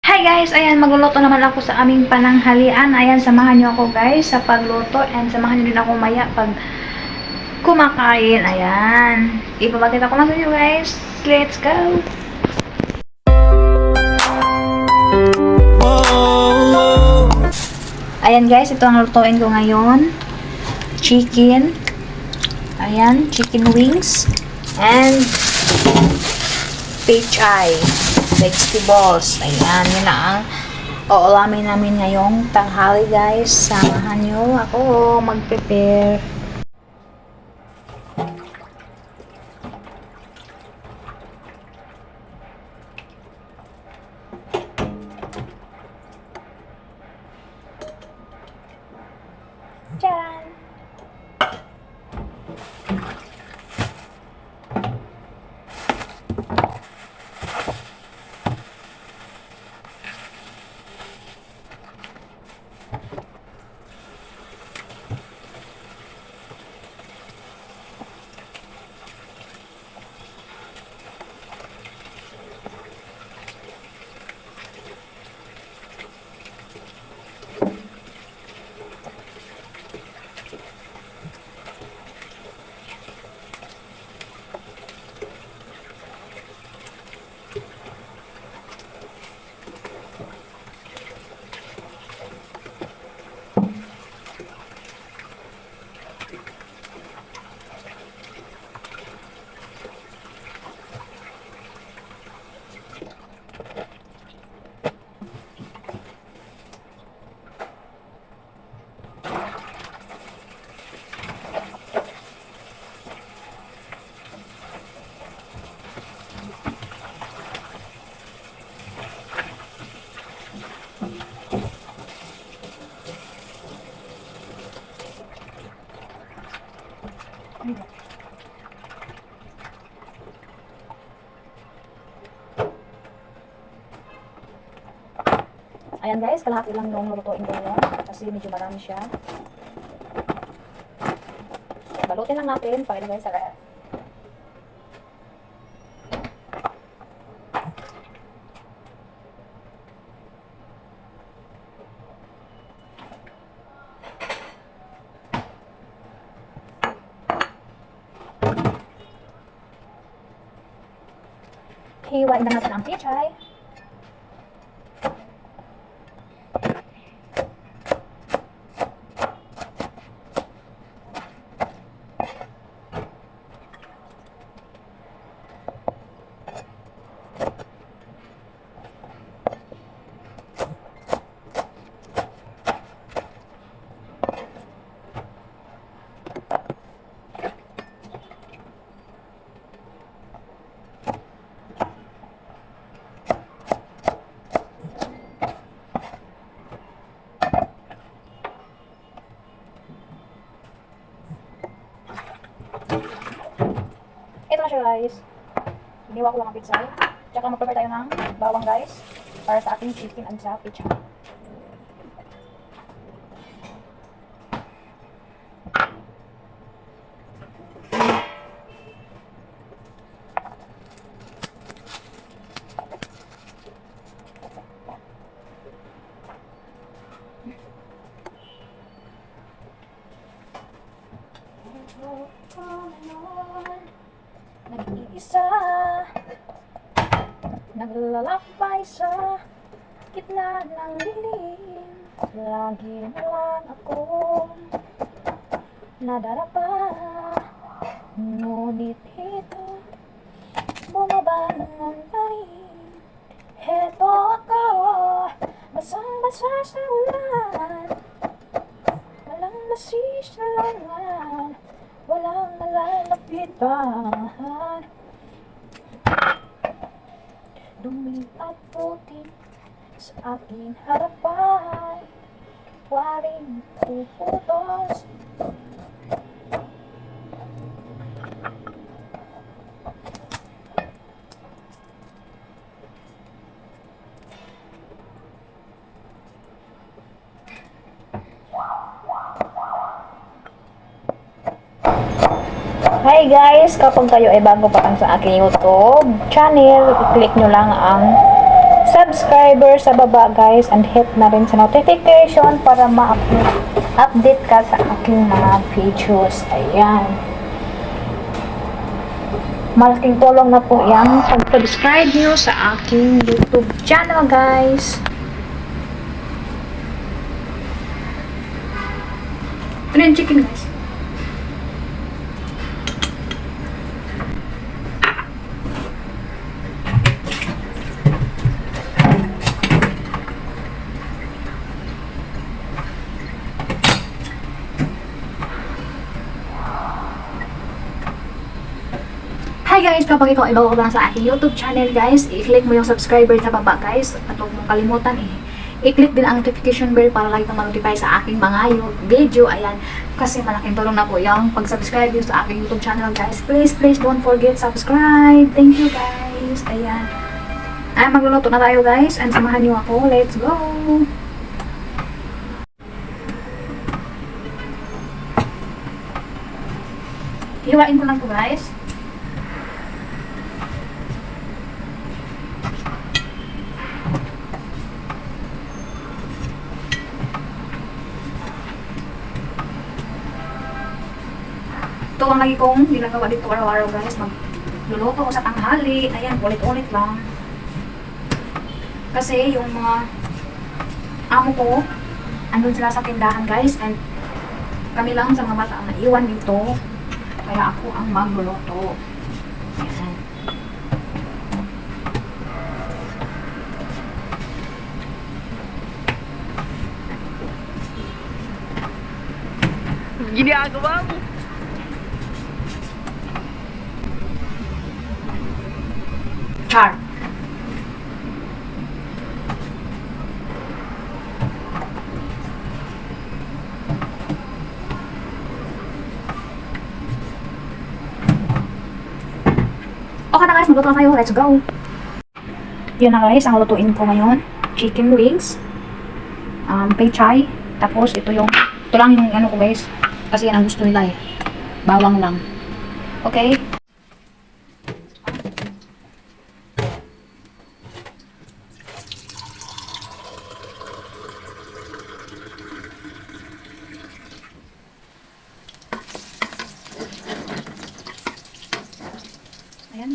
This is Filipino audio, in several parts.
Hi guys! Ayan, magluluto naman ako sa aming pananghalian. Ayan, samahan nyo ako guys sa pagluto and samahan nyo din ako maya pag kumakain. Ayan. Ipapakita ko lang sa inyo guys. Let's go! Ayan guys, ito ang lutuin ko ngayon. Chicken. Ayan, chicken wings. And pechay. Vegetables. Ayan, yun na ang uulamin namin ngayong tanghali guys. Samahan nyo ako mag-prepare. Tcharan! Ayan guys, kalahati lang yung lutuin ko ngayon kasi medyo marami siya. Balutin lang natin para ilagay sa ref. Hiwain na natin ang pechay. Ito na siya guys. Hiniwa ko lang ang pechay. Tsaka mag-prepare tayo ng bawang guys para sa ating chicken and sa pechay. Nag-iisa, naglalakbay sa gitna ng dilim. Lagi na lang ako nadarapa, ngunit ito bumabangon pa rin. Heto ako, basang-basa sa ulan, walang masisalangan, walang malalapitan. Dumi at puti sa aking harapan, waring puputos. Hi guys! Kapag kayo ay bago pa lang sa aking YouTube channel, i-click nyo lang ang subscriber sa baba guys, and hit na rin sa notification para ma-update ka sa aking mga videos. Ayan. Malaking tulong na po yung pag-subscribe nyo sa aking YouTube channel guys. Ano yung chicken guys? Hi guys! Kapag ikaw ay bago ka lang sa aking YouTube channel guys, i-click mo yung subscriber sa baba guys. At huwag mong kalimutan i-click din ang notification bell para lagi kang ma-notify sa aking mga video. Ayan, kasi malaking tulong na po yung pag-subscribe nyo sa aking YouTube channel guys. Please don't forget subscribe. Thank you guys. Ayan. Ay, magluluto na tayo guys. And samahan nyo ako. Let's go! Hiwain ko lang po guys. Ito ang lagi kong ginagawa dito araw-araw guys. Magluluto ko sa tanghali. Ayan, ulit-ulit lang. Kasi yung mga amo ko, andun sila sa tindahan guys. And kami lang sa mga bata ang naiwan dito. Kaya ako ang magluluto. Ayan. Ginagawa mo? Char. Okay na guys, magluto na tayo. Let's go! Yun na guys, ang lutuin ko ngayon. Chicken wings. Pechay. Tapos ito lang yung ano ko guys. Kasi yan ang gusto nila bawang lang. Okay? Ayan,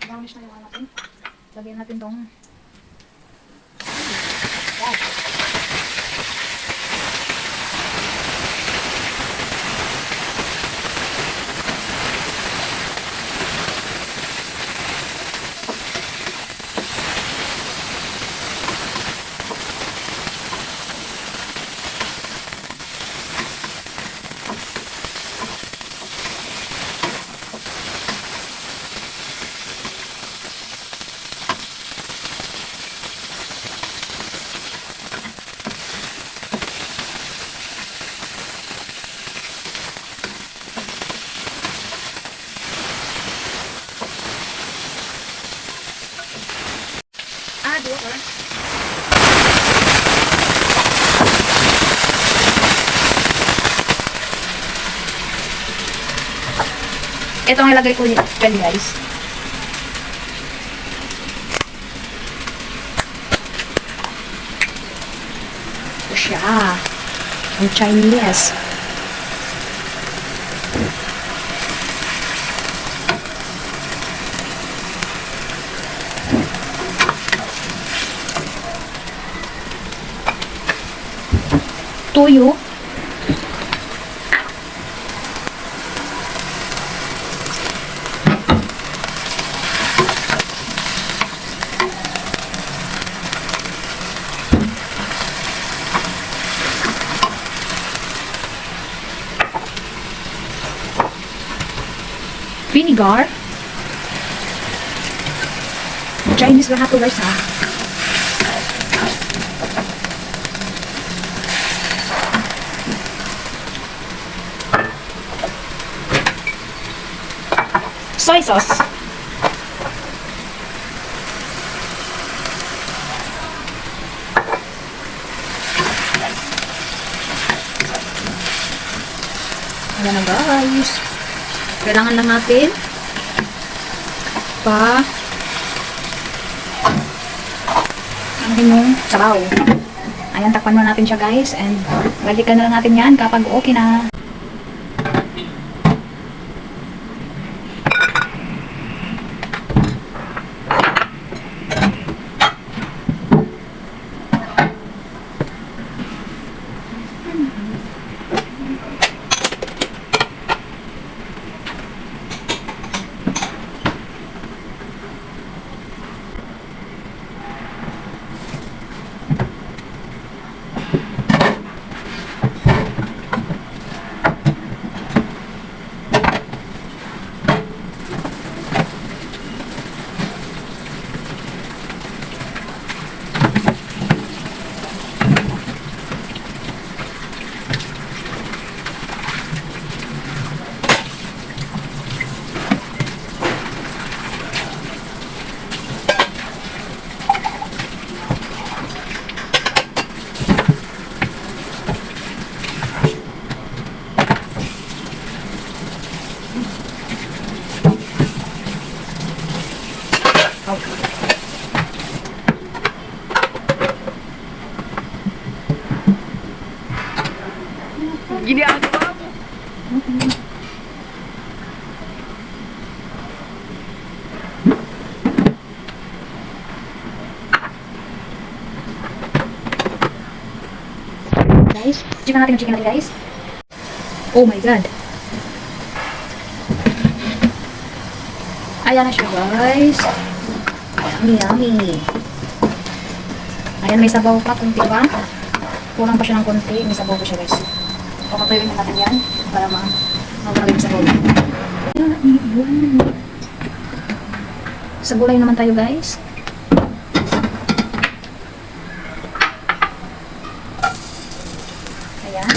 garnish na yung ano natin. Lagyan natin tong dua orang. Ito ang ilagay ko dyan guys. Ito siya. Ang Chinese. Tuyo. Vinegar. Chinese lahat to guys ha. Soy sauce. Ayan na guys. Kailangan lang natin natin yung sabaw. Ayan, takpan muna natin siya guys. And balikan na lang natin yan kapag okay na. Gini ako ba? Guys, chicken natin yung chicken natin guys. Oh my god. Ayan na siya guys. Yummy, yummy. Ayan, may sabaw pa, kunti ba? Kulang pa siya ng kunti, may sabaw pa siya guys. Papatuyuin na natin yan para mawala yung sabaw. Sa gulay naman tayo guys. Ayan.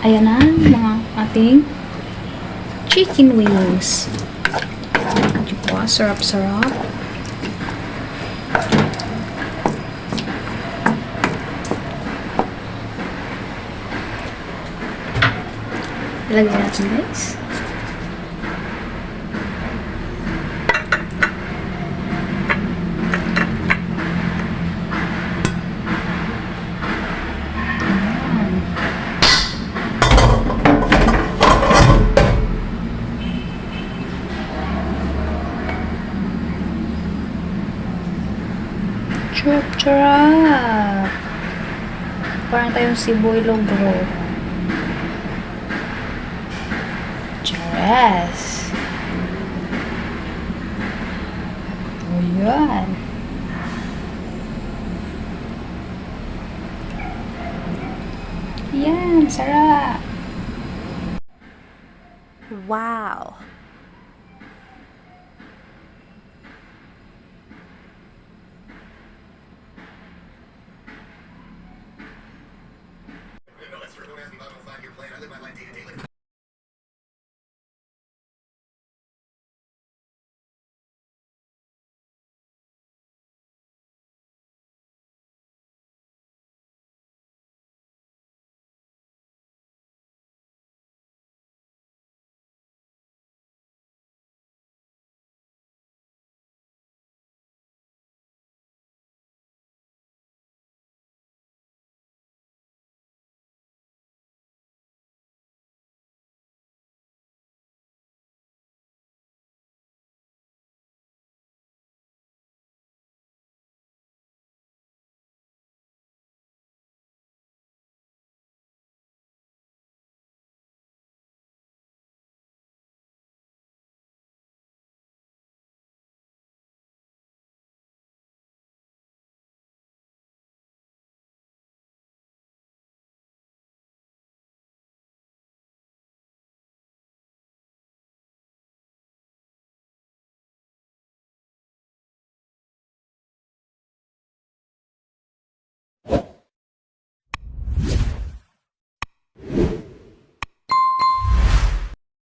Ayan na, mga ating chicken wings. Diba? Sarap-sarap. Ilagay natin guys. Charap! Parang tayong siboy logro. Charas! O yan. Yan, sarap! Wow!